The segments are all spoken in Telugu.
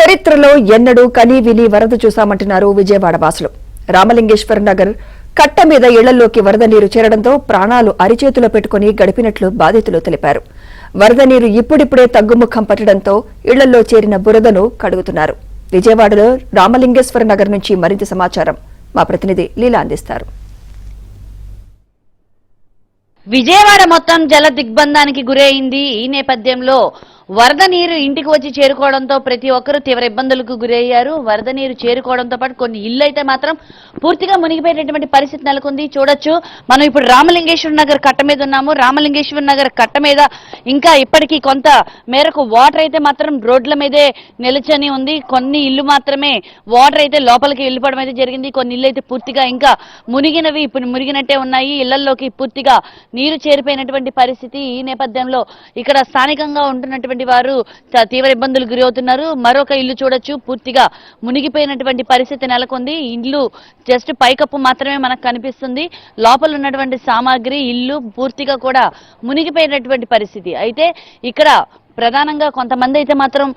చరిత్రలో ఎన్నడూ కనీ విని వరద చూశామంటున్నారు విజయవాడ వాసులు. రామలింగేశ్వర నగర్ కట్ట మీద ఇళ్లలోకి వరద నీరు చేరడంతో ప్రాణాలు అరిచేతిలో పెట్టుకుని గడిపినట్లు బాధితులు తెలిపారు. వరద నీరు ఇప్పుడిప్పుడే తగ్గుముఖం పట్టడంతో ఇళ్లలో చేరిన బురదను కడుగుతున్నారు. విజయవాడలో రామలింగేశ్వర నగర్ నుంచి మరింత సమాచారం మా ప్రతినిధి లీలా అందిస్తారు. విజయవాడ మొత్తం జల దిగ్బంధానికి గురైంది. ఈ నేపథ్యంలో వరద నీరు ఇంటికి వచ్చి చేరుకోవడంతో ప్రతి ఒక్కరూ తీవ్ర ఇబ్బందులకు గురయ్యారు. వరద నీరు చేరుకోవడంతో పాటు కొన్ని ఇళ్లు అయితే మాత్రం పూర్తిగా మునిగిపోయేటటువంటి పరిస్థితి నెలకొంది. చూడొచ్చు, మనం ఇప్పుడు రామలింగేశ్వర నగర్ కట్ట మీద ఉన్నాము. రామలింగేశ్వర నగర్ కట్ట మీద ఇంకా ఇప్పటికీ కొంత మేరకు వాటర్ అయితే మాత్రం రోడ్ల మీదే నిలిచని ఉంది. కొన్ని ఇళ్లు మాత్రమే వాటర్ అయితే లోపలికి వెళ్ళిపోవడం అయితే జరిగింది. కొన్ని ఇళ్లు అయితే పూర్తిగా ఇంకా మునిగినవి ఇప్పుడు మునిగినట్టే ఉన్నాయి. ఇళ్లలోకి పూర్తిగా నీరు చేరిపోయినటువంటి పరిస్థితి. ఈ నేపథ్యంలో ఇక్కడ స్థానికంగా ఉంటున్నటువంటి వారు తీవ్ర ఇబ్బందులు గురవుతున్నారు. మరొక ఇల్లు చూడొచ్చు, పూర్తిగా మునిగిపోయినటువంటి పరిస్థితి నెలకొంది. ఇల్లు జస్ట్ పైకప్పు మాత్రమే మనకు కనిపిస్తుంది. లోపల ఉన్నటువంటి సామాగ్రి ఇల్లు పూర్తిగా కూడా మునిగిపోయినటువంటి పరిస్థితి. అయితే ఇక్కడ ప్రధానంగా కొంతమంది అయితే మాత్రం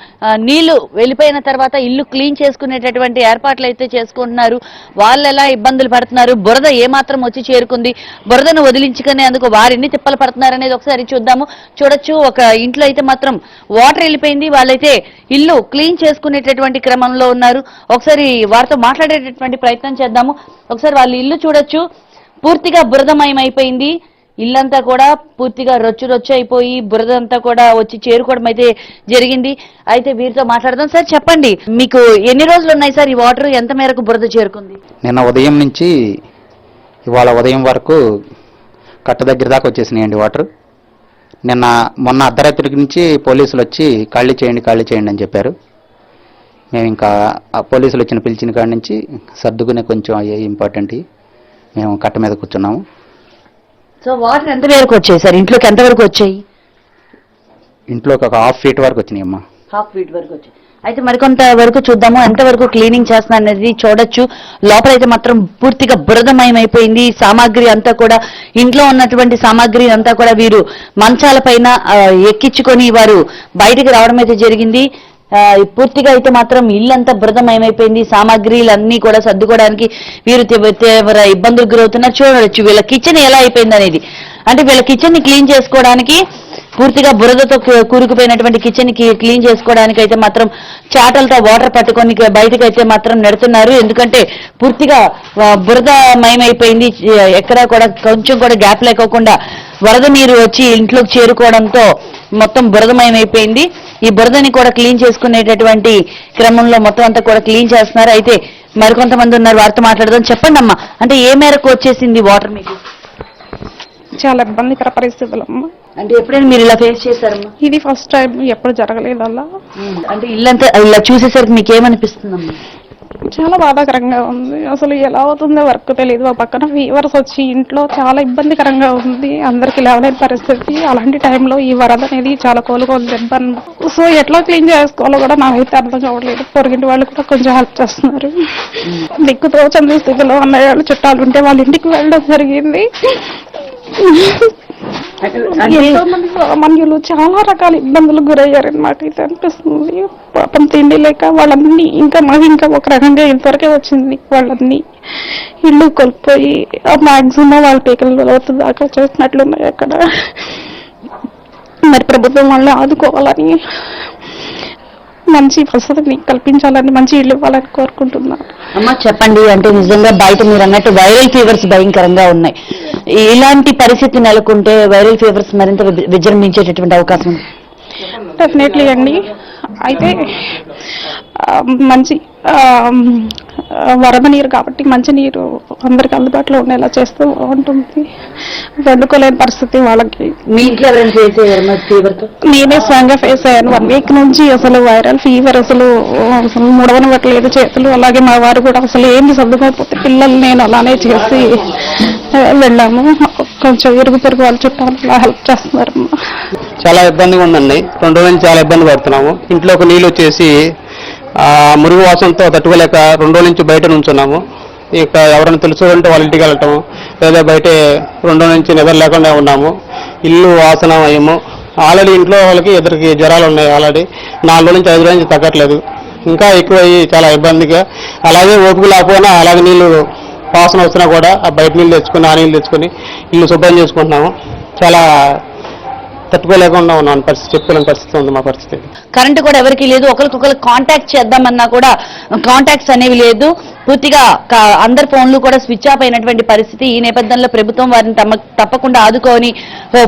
నీళ్లు వెళ్ళిపోయిన తర్వాత ఇల్లు క్లీన్ చేసుకునేటటువంటి ఏర్పాట్లు అయితే చేసుకుంటున్నారు. వాళ్ళు ఎలా ఇబ్బందులు పడుతున్నారు, బురద ఏమాత్రం వచ్చి చేరుకుంది, బురదను వదిలించుకునేందుకు వారిని తిప్పలు పడుతున్నారు అనేది ఒకసారి చూద్దాము. చూడొచ్చు, ఒక ఇంట్లో అయితే మాత్రం వాటర్ వెళ్ళిపోయింది. వాళ్ళైతే ఇల్లు క్లీన్ చేసుకునేటటువంటి క్రమంలో ఉన్నారు. ఒకసారి వారితో మాట్లాడేటటువంటి ప్రయత్నం చేద్దాము. ఒకసారి వాళ్ళ ఇల్లు చూడొచ్చు, పూర్తిగా బురదమయం అయిపోయింది. ఇల్లంతా కూడా పూర్తిగా రొచ్చు అయిపోయి బురద అంతా కూడా వచ్చి చేరుకోవడం అయితే జరిగింది. అయితే వీరితో మాట్లాడదాం. సార్ చెప్పండి, మీకు ఎన్ని రోజులు ఉన్నాయి సార్ ఈ వాటర్, ఎంత మేరకు బురద చేరుకుంది? నిన్న ఉదయం నుంచి ఇవాళ ఉదయం వరకు కట్ట దగ్గర దాకా వచ్చేసినాయండి వాటర్. మొన్న అర్ధరాత్రి నుంచి పోలీసులు వచ్చి ఖాళీ చేయండి అని చెప్పారు. మేము ఇంకా పోలీసులు పిలిచిన కాడి నుంచి సర్దుకునే కొంచెం అయ్యాయి ఇంపార్టెంట్. మేము కట్ట మీద కూర్చున్నాము. సో వాటర్ ఎంత వరకు వచ్చాయి సార్? ఇంట్లోకి ఎంత వరకు వచ్చాయి? ఇంట్లోకి ఒక 1/2 feet వరకు వచ్చినాయి అమ్మా. 1/2 feet వరకు వచ్చాయి. అయితే మరికొంత వరకు చూద్దాము, ఎంతవరకు క్లీనింగ్ చేస్తున్నారు అనేది చూడొచ్చు. లోపలైతే మాత్రం పూర్తిగా బురదమయం అయిపోయింది. సామాగ్రి అంతా కూడా, ఇంట్లో ఉన్నటువంటి సామాగ్రి అంతా కూడా వీరు మంచాల పైన ఎక్కించుకొని వారు బయటికి రావడం అయితే జరిగింది. పూర్తిగా అయితే మాత్రం ఇల్లంతా బురదమయమైపోయింది. సామాగ్రిలన్నీ కూడా సర్దుకోవడానికి వీరు తీవ్ర ఇబ్బందులు గురవుతున్నారు. చూడవచ్చు వీళ్ళ కిచెన్ ఎలా అయిపోయింది అనేది. అంటే వీళ్ళ కిచెన్ ని క్లీన్ చేసుకోవడానికి, పూర్తిగా బురదతో కూరుకుపోయినటువంటి కిచెన్ కి క్లీన్ చేసుకోవడానికి అయితే మాత్రం చాటలతో వాటర్ పట్టుకొని బయటకు అయితే మాత్రం నెడుతున్నారు. ఎందుకంటే పూర్తిగా బురదమయమైపోయింది. ఎక్కడా కూడా కొంచెం కూడా గ్యాప్ లేకోకుండా వరద నీరు వచ్చి ఇంట్లోకి చేరుకోవడంతో మొత్తం బురదమయమైపోయింది. ఈ బురదని కూడా క్లీన్ చేసుకునేటటువంటి క్రమంలో మొత్తం అంతా కూడా క్లీన్ చేస్తున్నారు. అయితే మరికొంతమంది ఉన్నారు, వారితో మాట్లాడదాం. చెప్పండి అమ్మా, అంటే ఏ మేరకు వచ్చేసింది వాటర్ మీకు? చాలా ఇబ్బందికర పరిస్థితులు అమ్మా. అంటే ఎప్పుడైనా మీరు ఇలా ఫేస్ చేశారమ్మా? ఇది ఫస్ట్ టైం, ఎప్పుడు జరగలేదు అలా. అంటే ఇల్లంతా ఇలా చూసేసరికి మీకు ఏమనిపిస్తుందమ్మా? చాలా బాధాకరంగా ఉంది. అసలు ఎలా అవుతుందో వర్క్ తెలియదు. ఆ పక్కన ఫీవర్స్ వచ్చి ఇంట్లో చాలా ఇబ్బందికరంగా ఉంది. అందరికి లేవలేని పరిస్థితి. అలాంటి టైంలో ఈ వరద అనేది చాలా కోలుకోలేదు ఇబ్బంది. సో ఎట్లా క్లీన్ చేసుకోవాలో కూడా నాకైతే అర్థం కావట్లేదు. పొరిగింటి వాళ్ళు కూడా కొంచెం హెల్ప్ చేస్తున్నారు. దిక్కు తోచని స్థితిలో అన్నయ్య వాళ్ళు చుట్టాలు ఉంటే వాళ్ళ ఇంటికి వెళ్ళడం జరిగింది. ఎంతో మంది సామాన్యులు చాలా రకాల ఇబ్బందులు గురయ్యారని మాకైతే అనిపిస్తుంది. పాపం తిండి లేక వాళ్ళన్నీ ఇంకా ఒక రకంగా ఇంతవరకే వచ్చింది. వాళ్ళన్నీ ఇల్లు కొలిపోయి మాక్సిమం వాళ్ళ పీకల లోతు దాకా చేసినట్లున్నాయి అక్కడ. మరి ప్రభుత్వం వాళ్ళని ఆదుకోవాలని, మంచి వసతిని కల్పించాలని, మంచి ఇల్లు ఇవ్వాలని కోరుకుంటున్నాను. అమ్మా చెప్పండి, అంటే నిజంగా బయట మీరు అన్నట్టు వైరల్ ఫీవర్స్ భయంకరంగా ఉన్నాయి. ఇలాంటి పరిస్థితి నెలకొంటే వైరల్ ఫీవర్స్ మరింత విజృంభించేటటువంటి అవకాశం ఉంది. డెఫినెట్లీ అండి. అయితే మంచి వరద నీరు కాబట్టి మంచి నీరు అందరికి అందుబాటులో ఉండేలా చేస్తూ ఉంటుంది. వండుకోలేని పరిస్థితి వాళ్ళకి. మీ ఇంట్లో ఎవరైనా ఫేస్ అయ్యారు ఫీవర్తో? నేనే స్వయంగా ఫేస్ అయ్యాను. 1 week నుంచి అసలు వైరల్ ఫీవర్, అసలు ముడవనివ్వట్లేదు చేతులు. అలాగే మా వారు కూడా అసలు ఏంది సర్దుకోకపోతే పిల్లలు నేను అలానే చేసి వెళ్ళాము. కొంచెం ఇరుగు పొరుగు వాళ్ళ చుట్టాలు అలా హెల్ప్ చేస్తున్నారు. చాలా ఇబ్బందిగా ఉందండి. 2 రోజుల నుంచి చాలా ఇబ్బంది పడుతున్నాము. ఇంట్లోకి నీళ్ళు వచ్చేసి మురుగు వాసనతో తట్టుకోలేక 2 రోజుల నుంచి బయట నుంచున్నాము. ఇక ఎవరైనా తెలుసుకుంటే వాళ్ళ ఇంటికి వెళ్ళటము, లేదా బయట 2 రోజుల నుంచి నిద్ర లేకుండా ఉన్నాము. ఇల్లు వాసన ఏమో. ఆల్రెడీ ఇంట్లో వాళ్ళకి ఇద్దరికి జ్వరాలు ఉన్నాయి. ఆల్రెడీ 4 రోజుల నుంచి 5 రోజుల నుంచి తగ్గట్లేదు. ఇంకా ఎక్కువయ్యి చాలా ఇబ్బందిగా, అలాగే ఓపిక లేకపోయినా అలాగే నీళ్లు వాసన వచ్చినా కూడా ఆ బయట నీళ్ళు తెచ్చుకొని ఆ నీళ్ళు తెచ్చుకొని ఇల్లు శుభ్రం చేసుకుంటున్నాము. చాలా తట్టుకోలేకుండా ఉన్నాను పరిస్థితి, చెప్పుకోలేని పరిస్థితి ఉంది మా పరిస్థితి. కరెంటు కూడా ఎవరికి లేదు, ఒకరికొకరు కాంటాక్ట్ చేద్దామన్నా కూడా కాంటాక్ట్స్ అనేవి లేదు. పూర్తిగా అందరి ఫోన్లు కూడా స్విచ్ ఆఫ్ అయినటువంటి పరిస్థితి. ఈ నేపథ్యంలో ప్రభుత్వం వారిని తప్పకుండా ఆదుకొని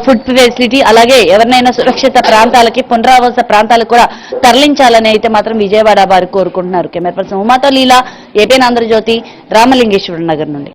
ఫుడ్ ఫెసిలిటీ, అలాగే ఎవరినైనా సురక్షిత ప్రాంతాలకి, పునరావాస ప్రాంతాలకు కూడా తరలించాలని అయితే మాత్రం విజయవాడ వారు కోరుకుంటున్నారు. కెమెరా పర్సన్ ఉమాతో లీలా, ఏపీ ఆంధ్రజ్యోతి, రామలింగేశ్వర నగర్ నుండి.